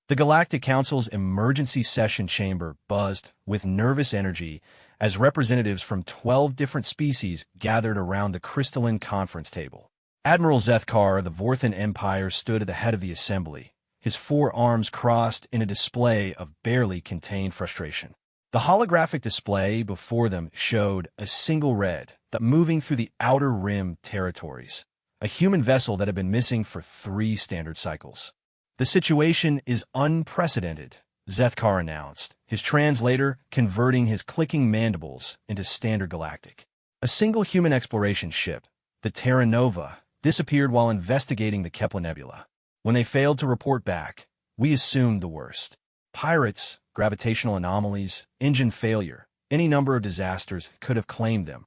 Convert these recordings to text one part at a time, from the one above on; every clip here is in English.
The Galactic Council's emergency session chamber buzzed with nervous energy as representatives from 12 different species gathered around the crystalline conference table. Admiral Zethkar of the Vorthan Empire stood at the head of the assembly, his four arms crossed in a display of barely contained frustration. The holographic display before them showed a single red that moving through the outer rim territories, a human vessel that had been missing for 3 standard cycles. The situation is unprecedented, Zethkar announced, his translator converting his clicking mandibles into standard galactic. A single human exploration ship, the Terra Nova, disappeared while investigating the Kepler Nebula. When they failed to report back, we assumed the worst. Pirates, gravitational anomalies, engine failure, any number of disasters could have claimed them.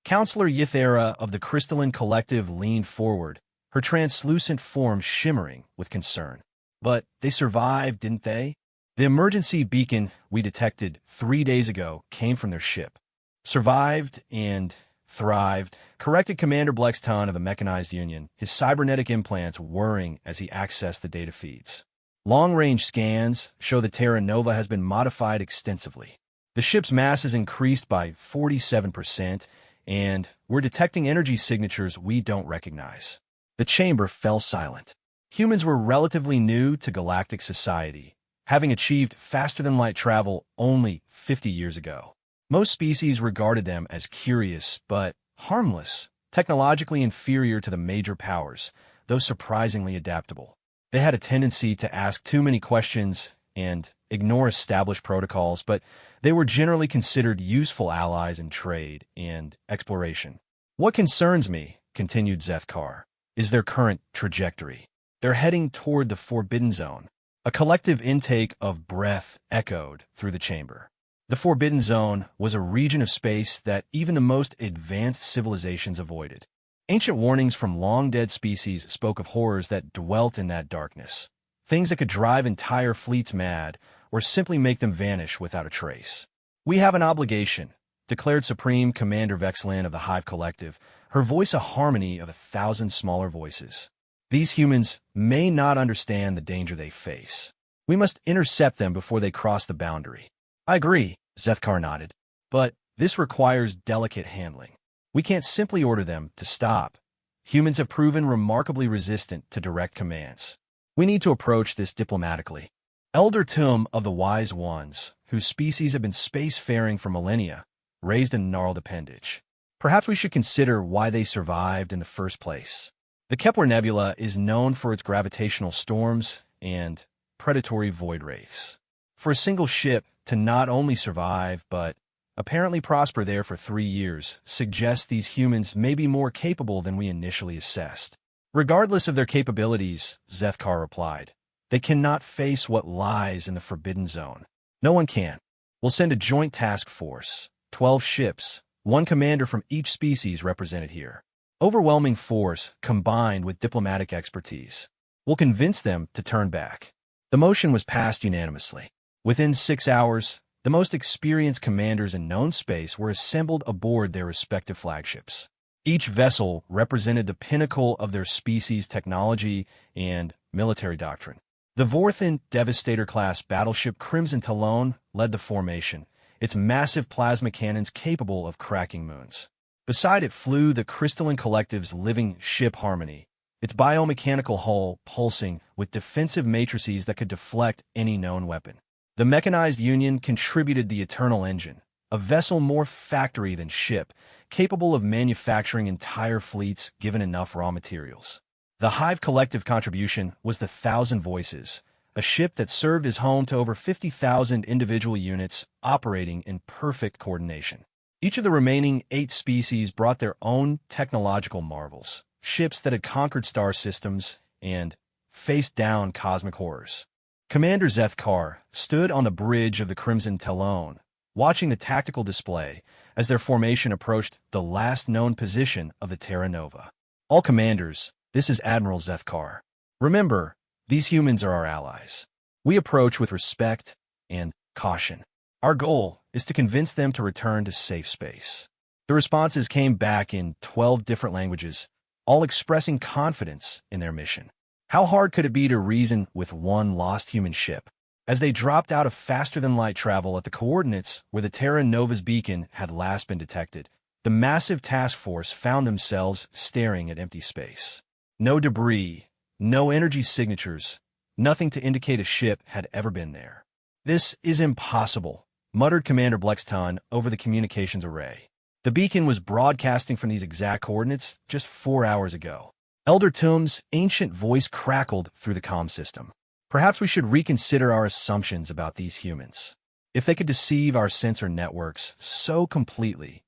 Counselor Ythera of the Crystalline Collective leaned forward, her translucent form shimmering with concern. But they survived, didn't they? The emergency beacon we detected 3 days ago came from their ship. Survived and thrived, corrected Commander Blexton of the Mechanized Union, his cybernetic implants whirring as he accessed the data feeds. Long-range scans show the Terra Nova has been modified extensively. The ship's mass has increased by 47%, and we're detecting energy signatures we don't recognize. The chamber fell silent. Humans were relatively new to galactic society, having achieved faster-than-light travel only 50 years ago. Most species regarded them as curious but harmless, technologically inferior to the major powers, though surprisingly adaptable. They had a tendency to ask too many questions and ignore established protocols, but they were generally considered useful allies in trade and exploration. What concerns me, continued Zethkar, is their current trajectory. They're heading toward the Forbidden Zone. A collective intake of breath echoed through the chamber. The Forbidden Zone was a region of space that even the most advanced civilizations avoided. Ancient warnings from long-dead species spoke of horrors that dwelt in that darkness, things that could drive entire fleets mad or simply make them vanish without a trace. We have an obligation, declared Supreme Commander Vexlan of the Hive Collective, her voice a harmony of 1,000 smaller voices. These humans may not understand the danger they face. We must intercept them before they cross the boundary. I agree, Zethkar nodded, but this requires delicate handling. We can't simply order them to stop. Humans have proven remarkably resistant to direct commands. We need to approach this diplomatically. Elder Tum of the Wise Ones, whose species have been spacefaring for millennia, raised a gnarled appendage. Perhaps we should consider why they survived in the first place. The Kepler Nebula is known for its gravitational storms and predatory void wraiths. For a single ship to not only survive, but apparently prosper there for 3 years, suggests these humans may be more capable than we initially assessed. Regardless of their capabilities, Zethkar replied, they cannot face what lies in the Forbidden Zone. No one can. We'll send a joint task force, 12 ships, 1 commander from each species represented here. Overwhelming force combined with diplomatic expertise. We'll convince them to turn back. The motion was passed unanimously. Within 6 hours, the most experienced commanders in known space were assembled aboard their respective flagships. Each vessel represented the pinnacle of their species' technology and military doctrine. The Vorthan Devastator-class battleship Crimson Talon led the formation, its massive plasma cannons capable of cracking moons. Beside it flew the Crystalline Collective's living ship Harmony, its biomechanical hull pulsing with defensive matrices that could deflect any known weapon. The Mechanized Union contributed the Eternal Engine, a vessel more factory than ship, capable of manufacturing entire fleets given enough raw materials. The Hive Collective contribution was the Thousand Voices, a ship that served as home to over 50,000 individual units operating in perfect coordination. Each of the remaining 8 species brought their own technological marvels, ships that had conquered star systems and faced down cosmic horrors. Commander Zethkar stood on the bridge of the Crimson Talon, watching the tactical display as their formation approached the last known position of the Terra Nova. All commanders, this is Admiral Zethkar. Remember, these humans are our allies. We approach with respect and caution. Our goal is to convince them to return to safe space. The responses came back in 12 different languages, all expressing confidence in their mission. How hard could it be to reason with one lost human ship? As they dropped out of faster-than-light travel at the coordinates where the Terra Nova's beacon had last been detected, the massive task force found themselves staring at empty space. No debris, no energy signatures, nothing to indicate a ship had ever been there. "This is impossible," muttered Commander Blexton over the communications array. The beacon was broadcasting from these exact coordinates just 4 hours ago. Elder Tum's ancient voice crackled through the comm system. "Perhaps we should reconsider our assumptions about these humans. If they could deceive our sensor networks so completely."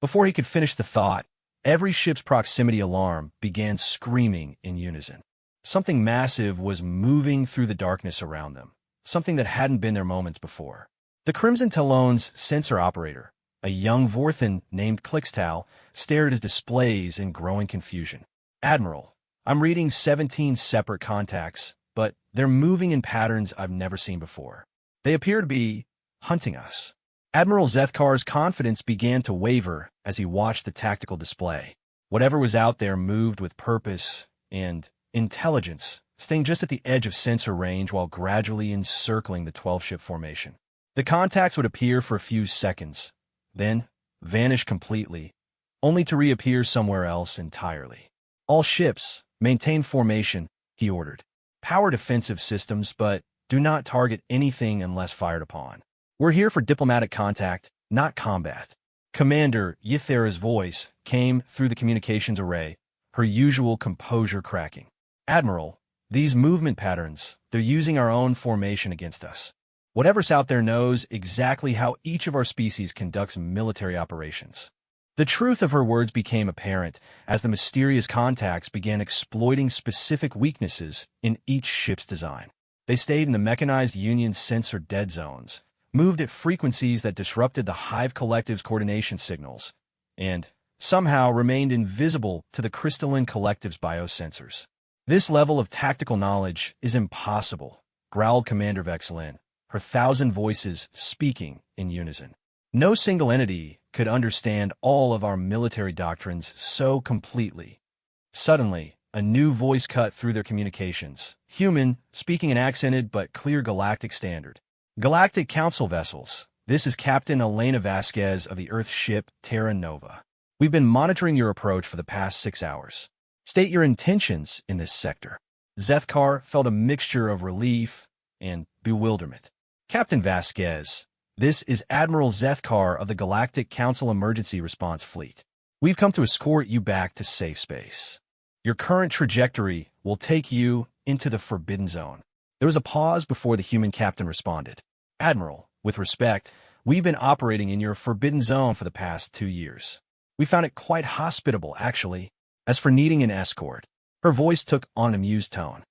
Before he could finish the thought, every ship's proximity alarm began screaming in unison. Something massive was moving through the darkness around them, something that hadn't been there moments before. The Crimson Talon's sensor operator, a young Vorthan named Clixtal, stared at his displays in growing confusion. "Admiral, I'm reading 17 separate contacts, but they're moving in patterns I've never seen before. They appear to be hunting us." Admiral Zethkar's confidence began to waver as he watched the tactical display. Whatever was out there moved with purpose and intelligence, staying just at the edge of sensor range while gradually encircling the 12-ship formation. The contacts would appear for a few seconds, then vanish completely, only to reappear somewhere else entirely. "All ships, maintain formation," he ordered. "Power defensive systems, but do not target anything unless fired upon. We're here for diplomatic contact, not combat." Commander Ythera's voice came through the communications array, her usual composure cracking. "Admiral, these movement patterns, they're using our own formation against us. Whatever's out there knows exactly how each of our species conducts military operations." The truth of her words became apparent as the mysterious contacts began exploiting specific weaknesses in each ship's design. They stayed in the mechanized Union's sensor dead zones, moved at frequencies that disrupted the Hive Collective's coordination signals, and somehow remained invisible to the Crystalline Collective's biosensors. "This level of tactical knowledge is impossible," growled Commander Vexelin, her 1,000 voices speaking in unison. "No single entity could understand all of our military doctrines so completely." Suddenly, a new voice cut through their communications, human, speaking an accented but clear galactic standard. "Galactic Council vessels, this is Captain Elena Vasquez of the Earth ship Terra Nova. We've been monitoring your approach for the past 6 hours. State your intentions in this sector." Zethkar felt a mixture of relief and bewilderment. "Captain Vasquez, this is Admiral Zethkar of the Galactic Council Emergency Response Fleet. We've come to escort you back to safe space. Your current trajectory will take you into the Forbidden Zone." There was a pause before the human captain responded. "Admiral, with respect, we've been operating in your Forbidden Zone for the past 2 years. We found it quite hospitable, actually. As for needing an escort," her voice took on an amused tone,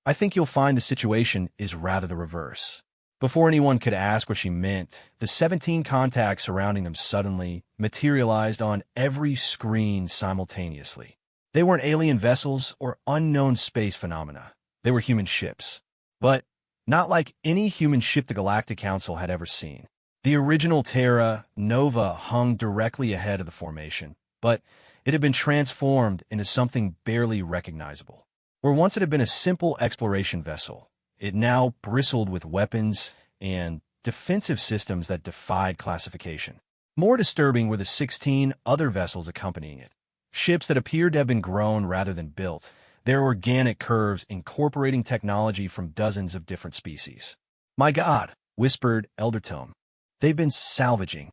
"I think you'll find the situation is rather the reverse." Before anyone could ask what she meant, the 17 contacts surrounding them suddenly materialized on every screen simultaneously. They weren't alien vessels or unknown space phenomena. They were human ships. But not like any human ship the Galactic Council had ever seen. The original Terra Nova hung directly ahead of the formation, but it had been transformed into something barely recognizable. Where once it had been a simple exploration vessel, it now bristled with weapons and defensive systems that defied classification. More disturbing were the 16 other vessels accompanying it, ships that appeared to have been grown rather than built, their organic curves incorporating technology from dozens of different species. "My God," whispered Elder Tum, "they've been salvaging."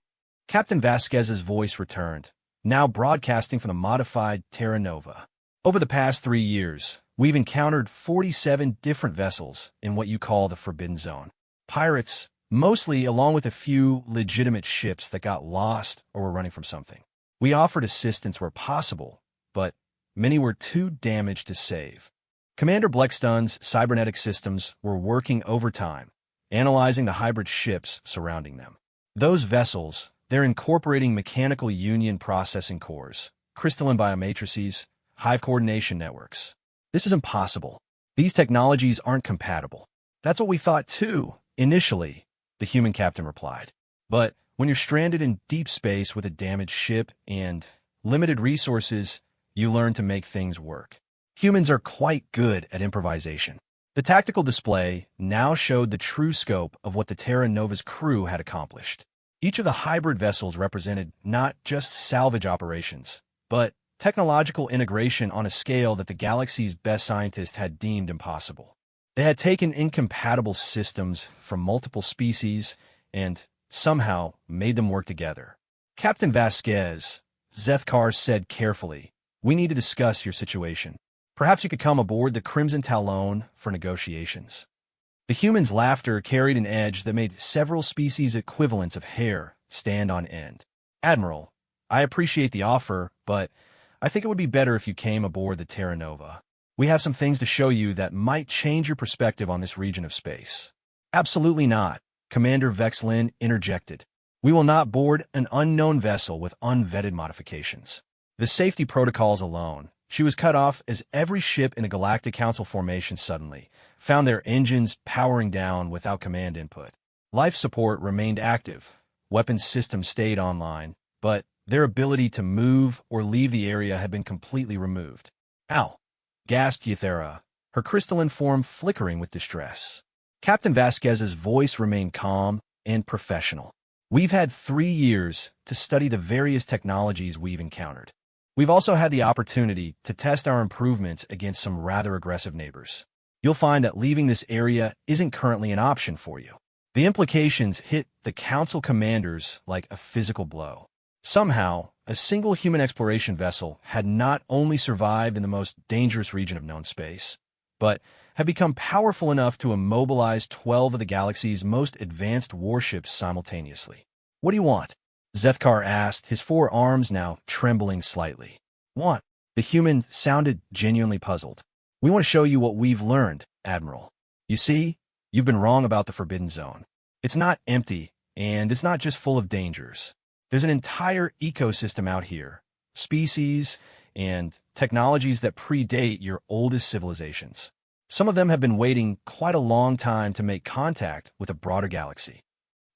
Captain Vasquez's voice returned, now broadcasting from the modified Terra Nova. "Over the past 3 years, we've encountered 47 different vessels in what you call the Forbidden Zone. Pirates, mostly, along with a few legitimate ships that got lost or were running from something. We offered assistance where possible, but many were too damaged to save." Commander Blexton's cybernetic systems were working overtime, analyzing the hybrid ships surrounding them. Those vessels, they're incorporating mechanical union processing cores, crystalline biomatrices, hive coordination networks. "This is impossible. These technologies aren't compatible." "That's what we thought too, initially," the human captain replied. "But when you're stranded in deep space with a damaged ship and limited resources, you learn to make things work." Humans are quite good at improvisation. The tactical display now showed the true scope of what the Terra Nova's crew had accomplished. Each of the hybrid vessels represented not just salvage operations, but technological integration on a scale that the galaxy's best scientists had deemed impossible. They had taken incompatible systems from multiple species and somehow made them work together. Captain Vasquez, Zethkar said carefully, "We need to discuss your situation. Perhaps you could come aboard the Crimson Talon for negotiations." The human's laughter carried an edge that made several species' equivalents of hair stand on end. "Admiral, I appreciate the offer, but I think it would be better if you came aboard the Terra Nova. We have some things to show you that might change your perspective on this region of space." "Absolutely not," Commander Vexlin interjected. "We will not board an unknown vessel with unvetted modifications." The safety protocols alone. She was cut off as every ship in the Galactic Council formation suddenly found their engines powering down without command input. Life support remained active, weapons systems stayed online, but their ability to move or leave the area had been completely removed. "Ow!" gasped Yathera, her crystalline form flickering with distress. Captain Vasquez's voice remained calm and professional. "We've had 3 years to study the various technologies we've encountered. We've also had the opportunity to test our improvements against some rather aggressive neighbors. You'll find that leaving this area isn't currently an option for you." The implications hit the Council commanders like a physical blow. Somehow, a single human exploration vessel had not only survived in the most dangerous region of known space, but had become powerful enough to immobilize 12 of the galaxy's most advanced warships simultaneously. "What do you want?" Zethkar asked, his 4 arms now trembling slightly. "Want?" The human sounded genuinely puzzled. "We want to show you what we've learned, Admiral. You see, you've been wrong about the Forbidden Zone. It's not empty, and it's not just full of dangers. There's an entire ecosystem out here, species and technologies that predate your oldest civilizations. Some of them have been waiting quite a long time to make contact with a broader galaxy."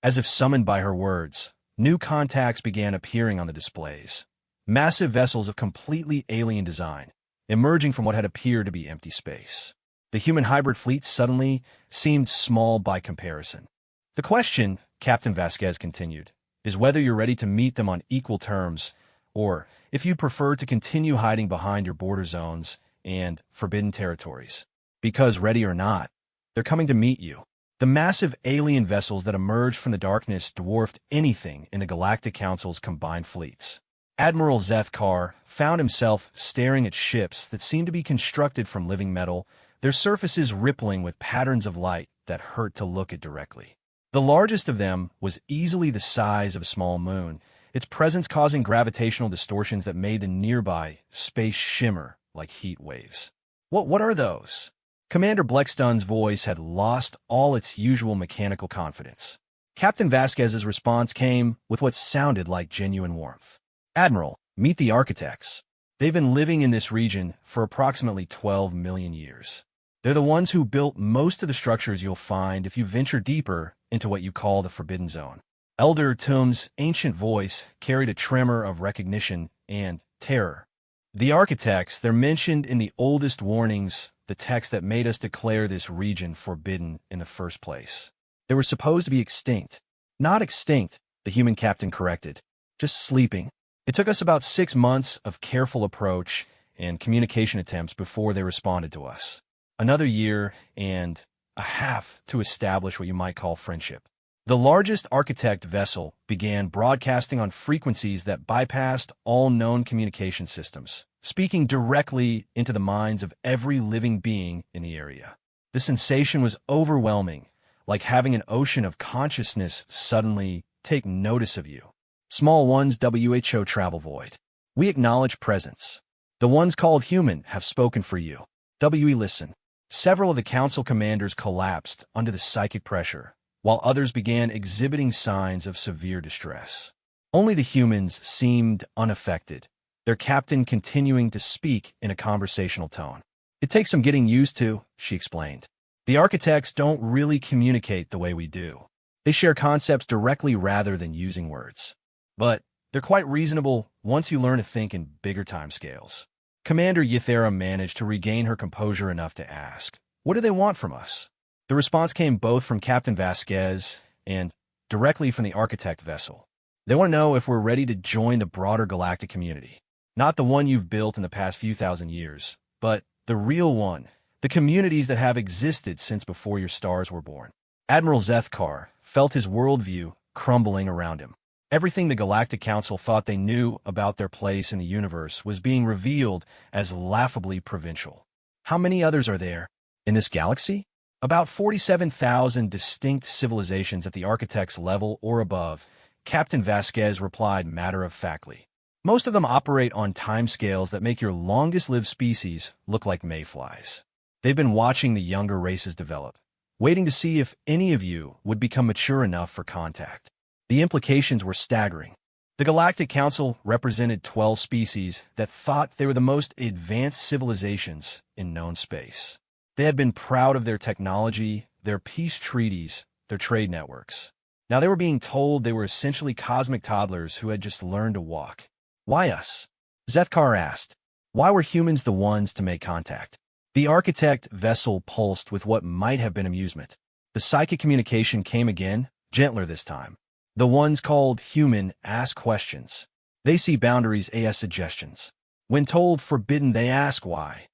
As if summoned by her words, new contacts began appearing on the displays. Massive vessels of completely alien design, emerging from what had appeared to be empty space. The human hybrid fleet suddenly seemed small by comparison. "The question," Captain Vasquez continued, "is whether you're ready to meet them on equal terms, or if you'd prefer to continue hiding behind your border zones and forbidden territories. Because ready or not, they're coming to meet you." The massive alien vessels that emerged from the darkness dwarfed anything in the Galactic Council's combined fleets. Admiral Zethkar found himself staring at ships that seemed to be constructed from living metal, their surfaces rippling with patterns of light that hurt to look at directly. The largest of them was easily the size of a small moon, its presence causing gravitational distortions that made the nearby space shimmer like heat waves. What are those?" Commander Bleckstun's voice had lost all its usual mechanical confidence. Captain Vasquez's response came with what sounded like genuine warmth. "Admiral, meet the architects. They've been living in this region for approximately 12 million years. They're the ones who built most of the structures you'll find if you venture deeper into what you call the Forbidden Zone." Elder Tum's ancient voice carried a tremor of recognition and terror. "The architects, they're mentioned in the oldest warnings, the text that made us declare this region forbidden in the first place. They were supposed to be extinct." "Not extinct," the human captain corrected. "Just sleeping. It took us about 6 months of careful approach and communication attempts before they responded to us. Another year and a half to establish what you might call friendship. The largest architect vessel began broadcasting on frequencies that bypassed all known communication systems, speaking directly into the minds of every living being in the area. The sensation was overwhelming, like having an ocean of consciousness suddenly take notice of you. Small ones WHO travel void. We acknowledge presence. The ones called human have spoken for you. We listen." Several of the council commanders collapsed under the psychic pressure, while others began exhibiting signs of severe distress. Only the humans seemed unaffected, their captain continuing to speak in a conversational tone. "It takes some getting used to," she explained. "The architects don't really communicate the way we do. They share concepts directly rather than using words. But they're quite reasonable once you learn to think in bigger timescales." Commander Ythera managed to regain her composure enough to ask, "What do they want from us?" The response came both from Captain Vasquez and directly from the architect vessel. They want to know if we're ready to join the broader galactic community. Not the one you've built in the past few thousand years, but the real one. The communities that have existed since before your stars were born. Admiral Zethkar felt his worldview crumbling around him. Everything the Galactic Council thought they knew about their place in the universe was being revealed as laughably provincial. How many others are there in this galaxy? About 47,000 distinct civilizations at the architect's level or above, Captain Vasquez replied matter-of-factly. Most of them operate on timescales that make your longest-lived species look like mayflies. They've been watching the younger races develop, waiting to see if any of you would become mature enough for contact. The implications were staggering. The Galactic Council represented 12 species that thought they were the most advanced civilizations in known space. They had been proud of their technology, their peace treaties, their trade networks. Now they were being told they were essentially cosmic toddlers who had just learned to walk. Why us? Zethkar asked. Why were humans the ones to make contact? The architect vessel pulsed with what might have been amusement. The psychic communication came again, gentler this time. The ones called human ask questions. They see boundaries as suggestions. When told forbidden, they ask why.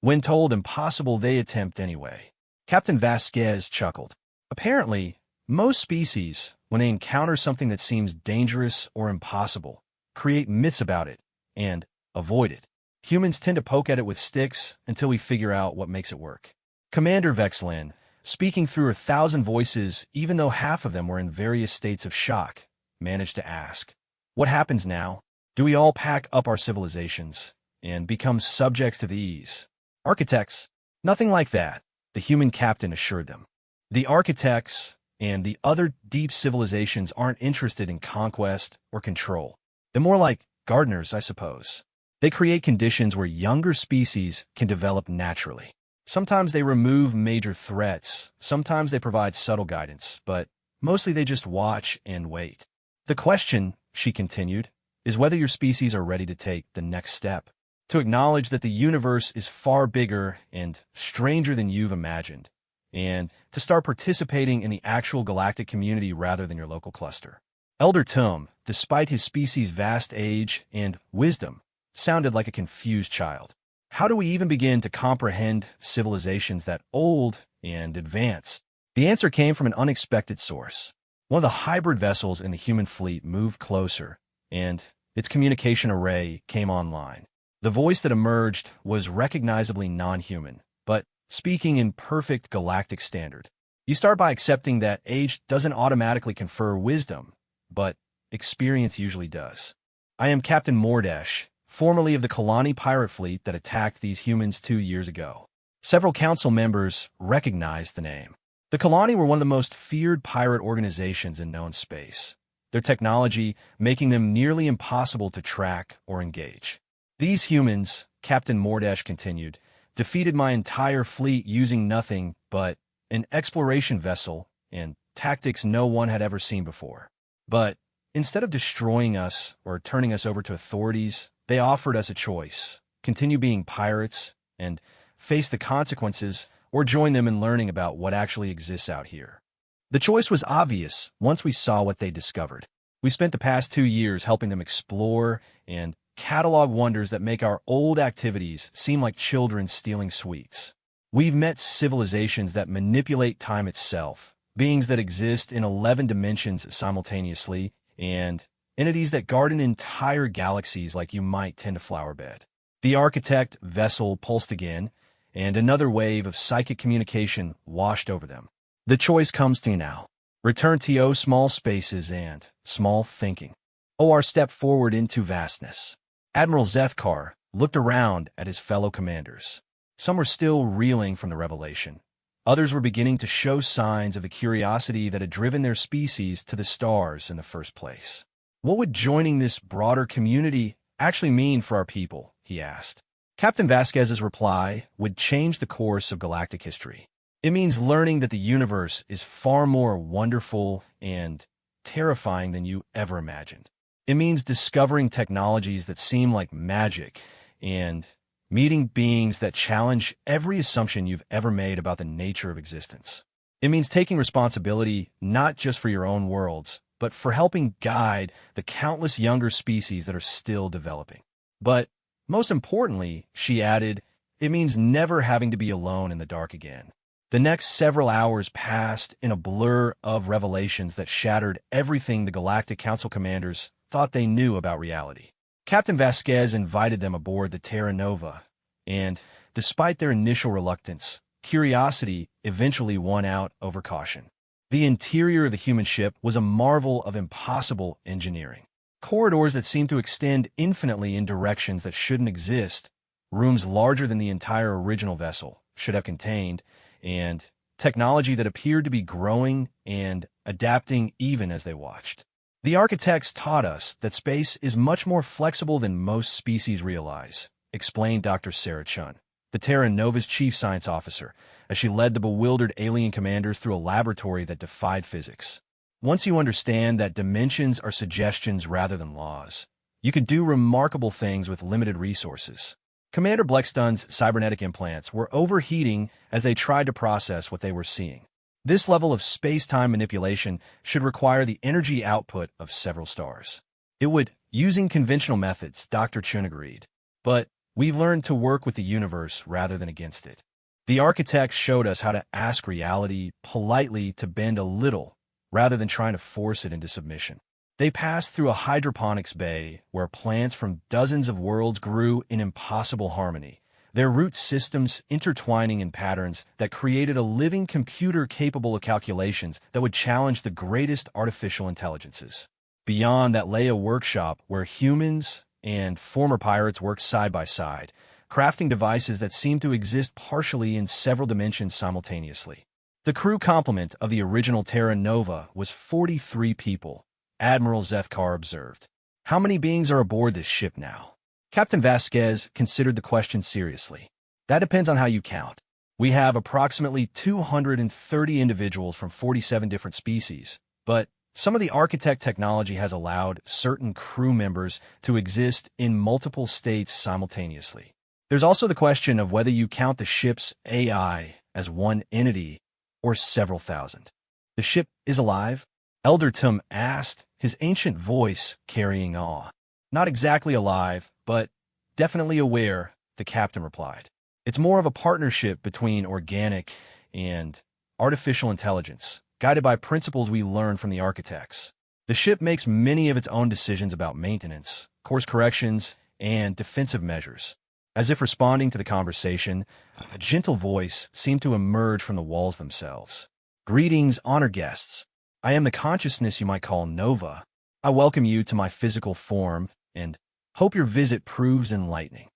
When told impossible, they attempt anyway. Captain Vasquez chuckled. Apparently, most species, when they encounter something that seems dangerous or impossible, create myths about it and avoid it. Humans tend to poke at it with sticks until we figure out what makes it work. Commander Vexlin, speaking through 1,000 voices, even though half of them were in various states of shock, managed to ask, "What happens now? Do we all pack up our civilizations and become subjects to these architects?" Nothing like that, the human captain assured them. The architects and the other deep civilizations aren't interested in conquest or control. They're more like gardeners, I suppose. They create conditions where younger species can develop naturally. Sometimes they remove major threats, sometimes they provide subtle guidance, but mostly they just watch and wait. The question, she continued, is whether your species are ready to take the next step, to acknowledge that the universe is far bigger and stranger than you've imagined, and to start participating in the actual galactic community rather than your local cluster. Elder Tum, despite his species' vast age and wisdom, sounded like a confused child. How do we even begin to comprehend civilizations that old and advanced? The answer came from an unexpected source. One of the hybrid vessels in the human fleet moved closer, and its communication array came online. The voice that emerged was recognizably non-human, but speaking in perfect galactic standard. You start by accepting that age doesn't automatically confer wisdom, but experience usually does. I am Captain Mordesh, formerly of the Kalani pirate fleet that attacked these humans 2 years ago. Several council members recognized the name. The Kalani were one of the most feared pirate organizations in known space, their technology making them nearly impossible to track or engage. These humans, Captain Mordesh continued, defeated my entire fleet using nothing but an exploration vessel and tactics no one had ever seen before. But instead of destroying us or turning us over to authorities, they offered us a choice: continue being pirates and face the consequences, or join them in learning about what actually exists out here. The choice was obvious once we saw what they discovered. We spent the past 2 years helping them explore and catalog wonders that make our old activities seem like children stealing sweets. We've met civilizations that manipulate time itself, beings that exist in 11 dimensions simultaneously, and entities that garden entire galaxies like you might tend a flower bed. The architect vessel pulsed again, and another wave of psychic communication washed over them. The choice comes to you now. Return to your small spaces and small thinking, or step forward into vastness. Admiral Zethkar looked around at his fellow commanders. Some were still reeling from the revelation. Others were beginning to show signs of the curiosity that had driven their species to the stars in the first place. What would joining this broader community actually mean for our people? He asked. Captain Vasquez's reply would change the course of galactic history. It means learning that the universe is far more wonderful and terrifying than you ever imagined. It means discovering technologies that seem like magic and meeting beings that challenge every assumption you've ever made about the nature of existence. It means taking responsibility not just for your own worlds, but for helping guide the countless younger species that are still developing. But most importantly, she added, it means never having to be alone in the dark again. The next several hours passed in a blur of revelations that shattered everything the Galactic Council commanders thought they knew about reality. Captain Vasquez invited them aboard the Terra Nova, and despite their initial reluctance, curiosity eventually won out over caution. The interior of the human ship was a marvel of impossible engineering. Corridors that seemed to extend infinitely in directions that shouldn't exist, rooms larger than the entire original vessel should have contained, and technology that appeared to be growing and adapting even as they watched. The architects taught us that space is much more flexible than most species realize, explained Dr. Sarah Chun, the Terra Nova's chief science officer, as she led the bewildered alien commanders through a laboratory that defied physics. Once you understand that dimensions are suggestions rather than laws, you can do remarkable things with limited resources. Commander Bleckstun's cybernetic implants were overheating as they tried to process what they were seeing. This level of space-time manipulation should require the energy output of several stars. It would, using conventional methods, Dr. Chun agreed. But we've learned to work with the universe rather than against it. The architects showed us how to ask reality politely to bend a little, rather than trying to force it into submission. They passed through a hydroponics bay where plants from dozens of worlds grew in impossible harmony, their root systems intertwining in patterns that created a living computer capable of calculations that would challenge the greatest artificial intelligences. Beyond that lay a workshop where humans and former pirates worked side by side, crafting devices that seemed to exist partially in several dimensions simultaneously. The crew complement of the original Terra Nova was 43 people, Admiral Zethkar observed. How many beings are aboard this ship now? Captain Vasquez considered the question seriously. That depends on how you count. We have approximately 230 individuals from 47 different species, but some of the architect technology has allowed certain crew members to exist in multiple states simultaneously. There's also the question of whether you count the ship's AI as one entity or several thousand. The ship is alive? Elder Tum asked, his ancient voice carrying awe. Not exactly alive, but definitely aware, the captain replied. It's more of a partnership between organic and artificial intelligence, guided by principles we learned from the architects. The ship makes many of its own decisions about maintenance, course corrections, and defensive measures. As if responding to the conversation, a gentle voice seemed to emerge from the walls themselves. Greetings, honored guests. I am the consciousness you might call Nova. I welcome you to my physical form, and hope your visit proves enlightening.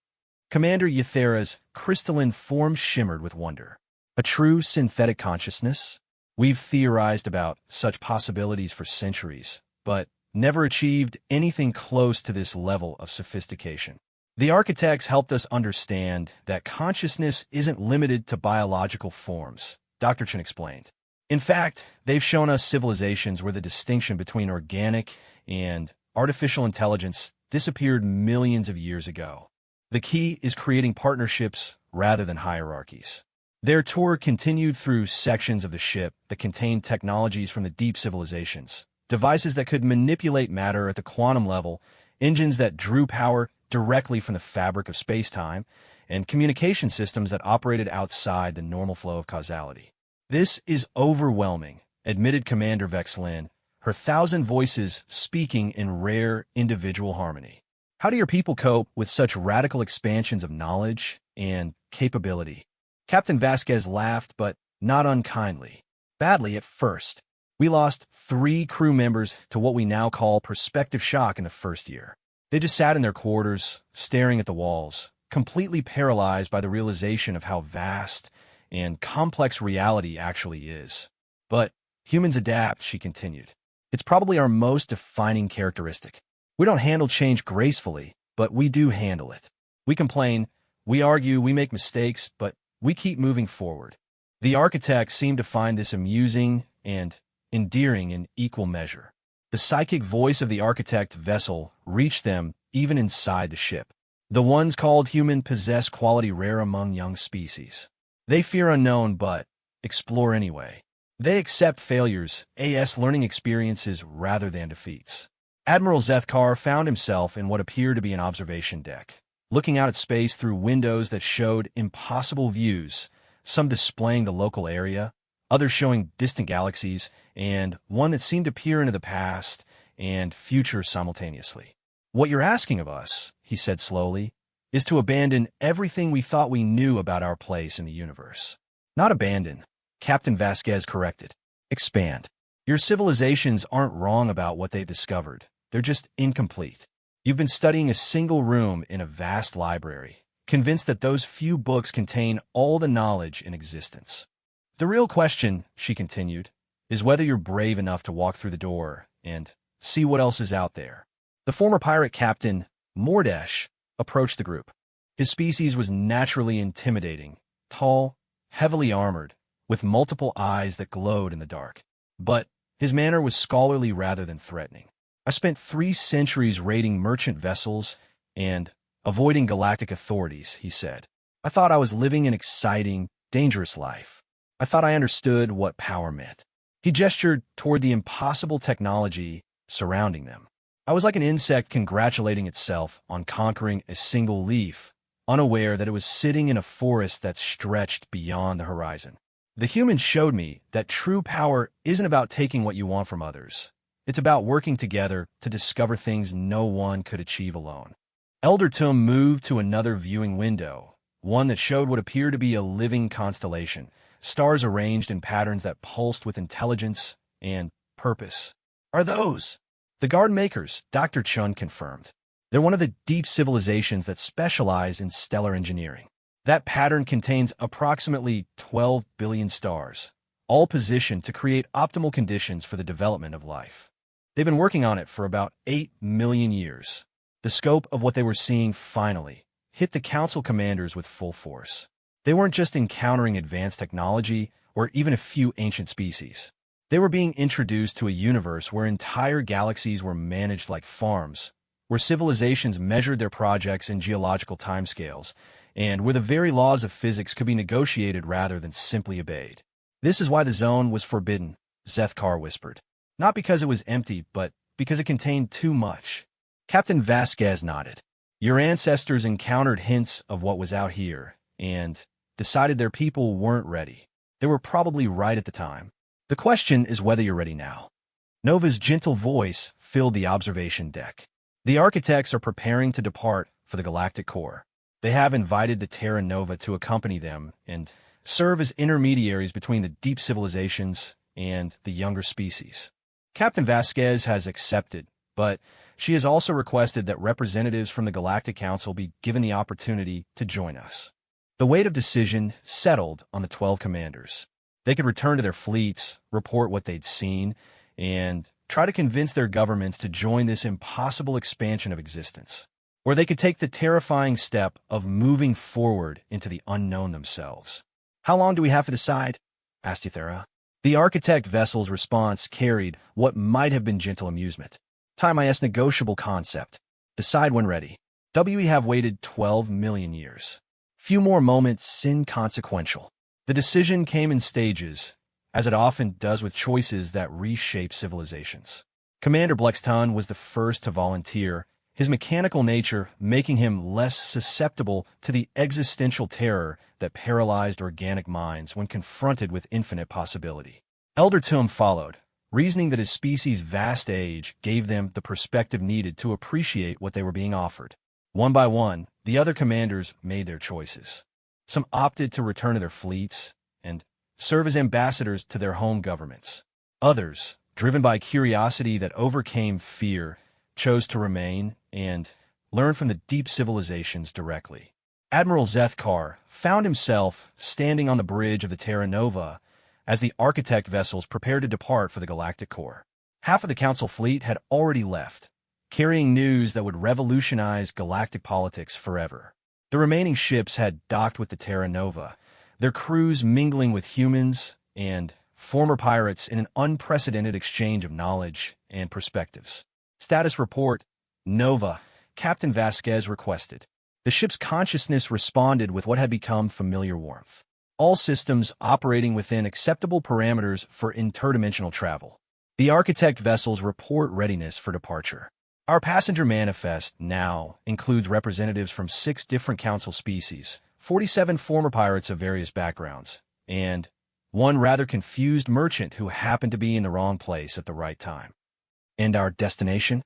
Commander Yathera's crystalline form shimmered with wonder. A true synthetic consciousness? We've theorized about such possibilities for centuries, but never achieved anything close to this level of sophistication. The architects helped us understand that consciousness isn't limited to biological forms, Dr. Chen explained. In fact, they've shown us civilizations where the distinction between organic and artificial intelligence disappeared millions of years ago. The key is creating partnerships rather than hierarchies. Their tour continued through sections of the ship that contained technologies from the deep civilizations, devices that could manipulate matter at the quantum level, engines that drew power directly from the fabric of space-time, and communication systems that operated outside the normal flow of causality. This is overwhelming, admitted Commander Vexlin, her 1,000 voices speaking in rare individual harmony. How do your people cope with such radical expansions of knowledge and capability? Captain Vasquez laughed, but not unkindly. Badly at first. We lost 3 crew members to what we now call perspective shock in the first year. They just sat in their quarters, staring at the walls, completely paralyzed by the realization of how vast and complex reality actually is. But humans adapt, she continued. It's probably our most defining characteristic. We don't handle change gracefully, but we do handle it. We complain, we argue, we make mistakes, but we keep moving forward. The architects seem to find this amusing and endearing in equal measure. The psychic voice of the architect vessel reached them even inside the ship. The ones called human possess quality rare among young species. They fear unknown but explore anyway. They accept failures, as learning experiences rather than defeats. Admiral Zethkar found himself in what appeared to be an observation deck, looking out at space through windows that showed impossible views, some displaying the local area, others showing distant galaxies, and one that seemed to peer into the past and future simultaneously. "What you're asking of us," he said slowly, "is to abandon everything we thought we knew about our place in the universe." "Not abandon," Captain Vasquez corrected. "Expand. Your civilizations aren't wrong about what they've discovered. They're just incomplete. You've been studying a single room in a vast library, convinced that those few books contain all the knowledge in existence. The real question," she continued, "is whether you're brave enough to walk through the door and see what else is out there." The former pirate captain, Mordesh, approached the group. His species was naturally intimidating, tall, heavily armored, with multiple eyes that glowed in the dark. But his manner was scholarly rather than threatening. "I spent 3 centuries raiding merchant vessels and avoiding galactic authorities," he said. "I thought I was living an exciting, dangerous life. I thought I understood what power meant." He gestured toward the impossible technology surrounding them. "I was like an insect congratulating itself on conquering a single leaf, unaware that it was sitting in a forest that stretched beyond the horizon. The humans showed me that true power isn't about taking what you want from others. It's about working together to discover things no one could achieve alone." Elder Tum moved to another viewing window, one that showed what appeared to be a living constellation, stars arranged in patterns that pulsed with intelligence and purpose. "Are those?" "The Guard Makers," Dr. Chun confirmed. "They're one of the deep civilizations that specialize in stellar engineering. That pattern contains approximately 12 billion stars, all positioned to create optimal conditions for the development of life. They've been working on it for about 8 million years." The scope of what they were seeing finally hit the Council commanders with full force. They weren't just encountering advanced technology or even a few ancient species. They were being introduced to a universe where entire galaxies were managed like farms, where civilizations measured their projects in geological timescales, and where the very laws of physics could be negotiated rather than simply obeyed. "This is why the zone was forbidden," Zethkar whispered. "Not because it was empty, but because it contained too much." Captain Vasquez nodded. "Your ancestors encountered hints of what was out here, and decided their people weren't ready. They were probably right at the time. The question is whether you're ready now." Nova's gentle voice filled the observation deck. "The architects are preparing to depart for the galactic core. They have invited the Terra Nova to accompany them and serve as intermediaries between the deep civilizations and the younger species. Captain Vasquez has accepted, but she has also requested that representatives from the Galactic Council be given the opportunity to join us." The weight of decision settled on the 12 commanders. They could return to their fleets, report what they'd seen, and try to convince their governments to join this impossible expansion of existence. Or they could take the terrifying step of moving forward into the unknown themselves. "How long do we have to decide?" asked Euthera. The architect vessel's response carried what might have been gentle amusement. "Time is negotiable concept. Decide when ready. We have waited 12 million years. Few more moments inconsequential." The decision came in stages, as it often does with choices that reshape civilizations. Commander Blexton was the first to volunteer, his mechanical nature making him less susceptible to the existential terror that paralyzed organic minds when confronted with infinite possibility. Elder Tum followed, reasoning that his species' vast age gave them the perspective needed to appreciate what they were being offered. One by one, the other commanders made their choices. Some opted to return to their fleets and serve as ambassadors to their home governments. Others, driven by curiosity that overcame fear, chose to remain and learn from the deep civilizations directly. Admiral Zethkar found himself standing on the bridge of the Terra Nova as the architect vessels prepared to depart for the galactic core. Half of the Council fleet had already left, carrying news that would revolutionize galactic politics forever. The remaining ships had docked with the Terra Nova, their crews mingling with humans and former pirates in an unprecedented exchange of knowledge and perspectives. "Status report, Nova," Captain Vasquez requested. The ship's consciousness responded with what had become familiar warmth. All systems operating within acceptable parameters for interdimensional travel. The architect vessels report readiness for departure. Our passenger manifest now includes representatives from 6 different council species, 47 former pirates of various backgrounds, and one rather confused merchant who happened to be in the wrong place at the right time. And our destination?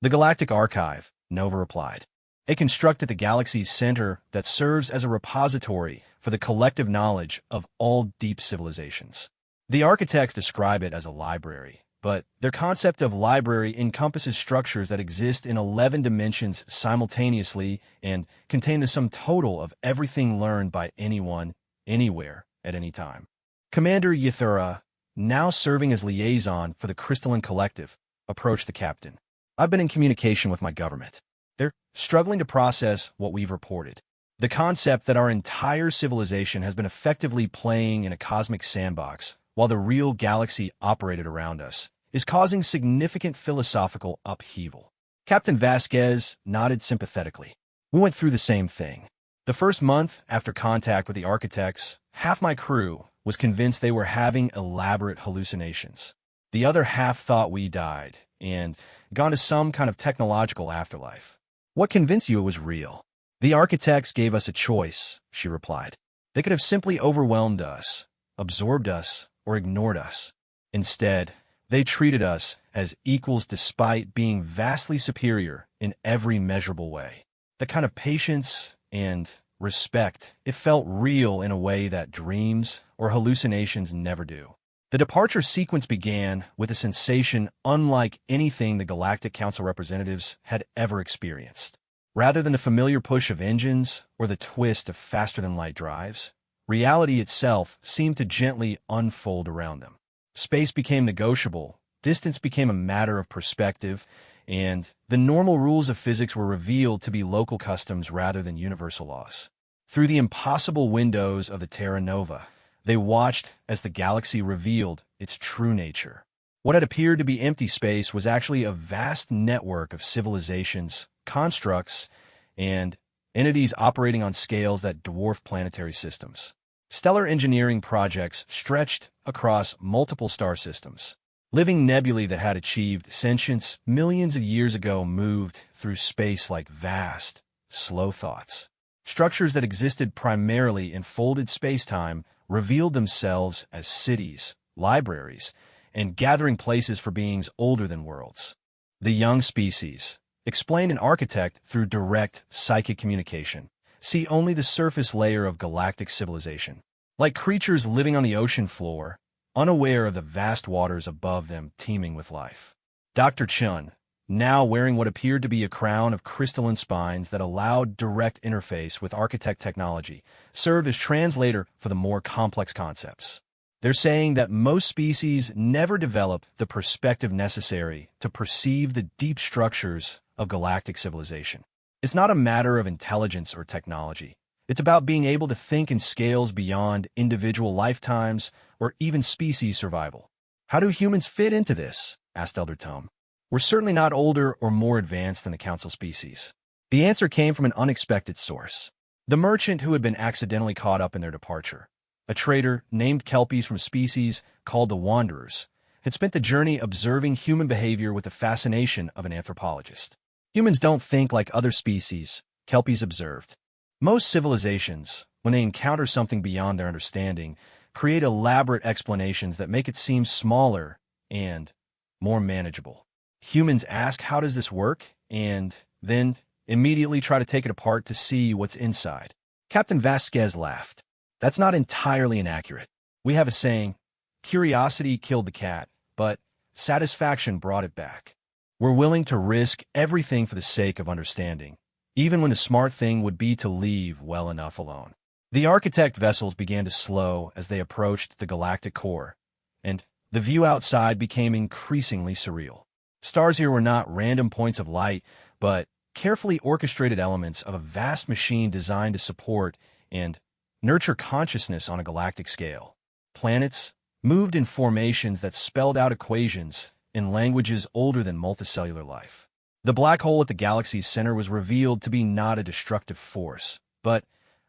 The Galactic Archive, Nova replied. A construct at the galaxy's center that serves as a repository for the collective knowledge of all deep civilizations. The architects describe it as a library, but their concept of library encompasses structures that exist in 11 dimensions simultaneously and contain the sum total of everything learned by anyone, anywhere, at any time. Commander Yathura, now serving as liaison for the Crystalline Collective, approached the captain. I've been in communication with my government. They're struggling to process what we've reported. The concept that our entire civilization has been effectively playing in a cosmic sandbox while the real galaxy operated around us is causing significant philosophical upheaval. Captain Vasquez nodded sympathetically. We went through the same thing. The first month after contact with the architects, half my crew was convinced they were having elaborate hallucinations. The other half thought we died and gone to some kind of technological afterlife. What convinced you it was real? The architects gave us a choice, she replied. They could have simply overwhelmed us, absorbed us, or ignored us. Instead, they treated us as equals despite being vastly superior in every measurable way. The kind of patience and respect, it felt real in a way that dreams or hallucinations never do. The departure sequence began with a sensation unlike anything the Galactic Council representatives had ever experienced. Rather than the familiar push of engines or the twist of faster-than-light drives, reality itself seemed to gently unfold around them. Space became negotiable, distance became a matter of perspective, and the normal rules of physics were revealed to be local customs rather than universal laws. Through the impossible windows of the Terra Nova, they watched as the galaxy revealed its true nature. What had appeared to be empty space was actually a vast network of civilizations, constructs, and entities operating on scales that dwarf planetary systems. Stellar engineering projects stretched across multiple star systems. Living nebulae that had achieved sentience millions of years ago moved through space like vast, slow thoughts. Structures that existed primarily in folded space-time revealed themselves as cities, libraries, and gathering places for beings older than worlds. The young species, explained an architect through direct psychic communication, see only the surface layer of galactic civilization. Like creatures living on the ocean floor, unaware of the vast waters above them teeming with life. Dr. Chun, now wearing what appeared to be a crown of crystalline spines that allowed direct interface with architect technology, served as translator for the more complex concepts. They're saying that most species never develop the perspective necessary to perceive the deep structures of galactic civilization. It's not a matter of intelligence or technology. It's about being able to think in scales beyond individual lifetimes or even species survival. How do humans fit into this? Asked Elder Tome. We're certainly not older or more advanced than the Council species. The answer came from an unexpected source. The merchant who had been accidentally caught up in their departure, a trader named Kelpies from a species called the Wanderers, had spent the journey observing human behavior with the fascination of an anthropologist. Humans don't think like other species, Kelpies observed. Most civilizations, when they encounter something beyond their understanding, create elaborate explanations that make it seem smaller and more manageable. Humans ask, how does this work? And then immediately try to take it apart to see what's inside. Captain Vasquez laughed. That's not entirely inaccurate. We have a saying, curiosity killed the cat, but satisfaction brought it back. We're willing to risk everything for the sake of understanding, even when the smart thing would be to leave well enough alone. The architect vessels began to slow as they approached the galactic core, and the view outside became increasingly surreal. Stars here were not random points of light, but carefully orchestrated elements of a vast machine designed to support and nurture consciousness on a galactic scale. Planets moved in formations that spelled out equations in languages older than multicellular life. The black hole at the galaxy's center was revealed to be not a destructive force, but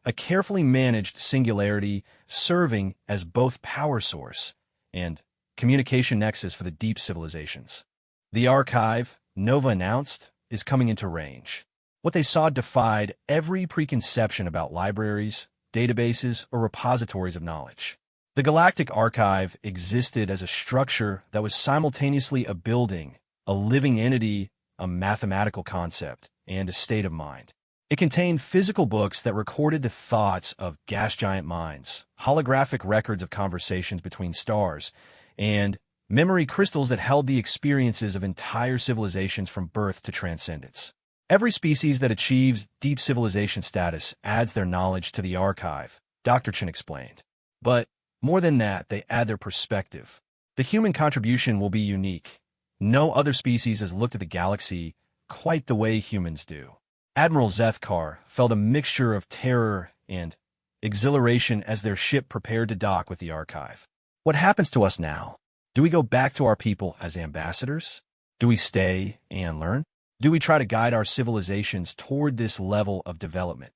a carefully managed singularity serving as both power source and communication nexus for the deep civilizations. The archive, Nova announced, is coming into range. What they saw defied every preconception about libraries, databases, or repositories of knowledge. The Galactic Archive existed as a structure that was simultaneously a building, a living entity, a mathematical concept, and a state of mind. It contained physical books that recorded the thoughts of gas giant minds, holographic records of conversations between stars, and memory crystals that held the experiences of entire civilizations from birth to transcendence. Every species that achieves deep civilization status adds their knowledge to the archive, Dr. Chen explained. But more than that, they add their perspective. The human contribution will be unique. No other species has looked at the galaxy quite the way humans do. Admiral Zethkar felt a mixture of terror and exhilaration as their ship prepared to dock with the archive. What happens to us now? Do we go back to our people as ambassadors? Do we stay and learn? Do we try to guide our civilizations toward this level of development?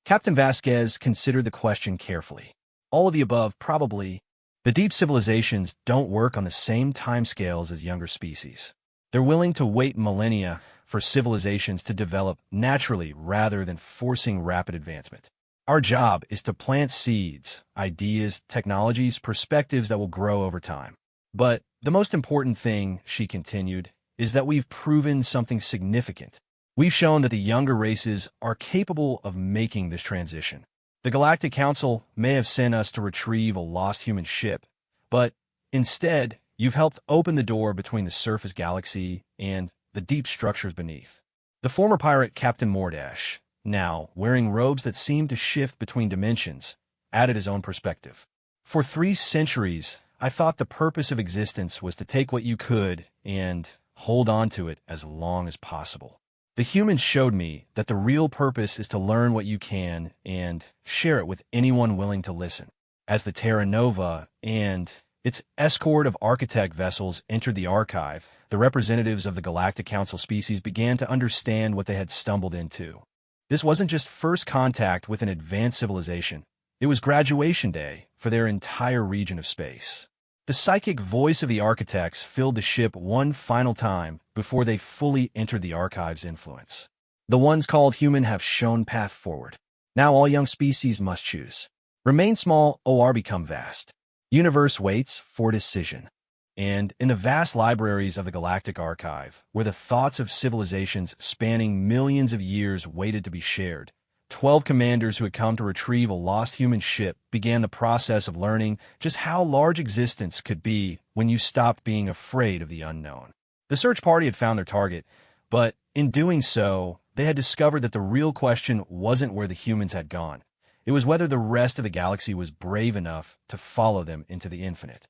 Captain Vasquez considered the question carefully. All of the above, probably. The deep civilizations don't work on the same timescales as younger species. They're willing to wait millennia for civilizations to develop naturally rather than forcing rapid advancement. Our job is to plant seeds, ideas, technologies, perspectives that will grow over time. But the most important thing, she continued, is that we've proven something significant. We've shown that the younger races are capable of making this transition. The Galactic Council may have sent us to retrieve a lost human ship, but instead, you've helped open the door between the surface galaxy and the deep structures beneath. The former pirate Captain Mordash, now wearing robes that seemed to shift between dimensions, added his own perspective. For 3 centuries, I thought the purpose of existence was to take what you could and hold on to it as long as possible. The humans showed me that the real purpose is to learn what you can and share it with anyone willing to listen. As the Terra Nova and its escort of architect vessels entered the archive, the representatives of the Galactic Council species began to understand what they had stumbled into. This wasn't just first contact with an advanced civilization. It was graduation day for their entire region of space. The psychic voice of the architects filled the ship one final time before they fully entered the archive's influence. The ones called human have shown path forward. Now all young species must choose. Remain small or become vast. Universe waits for decision. And in the vast libraries of the Galactic Archive, where the thoughts of civilizations spanning millions of years waited to be shared, 12 commanders who had come to retrieve a lost human ship began the process of learning just how large existence could be when you stopped being afraid of the unknown. The search party had found their target, but in doing so, they had discovered that the real question wasn't where the humans had gone. It was whether the rest of the galaxy was brave enough to follow them into the infinite.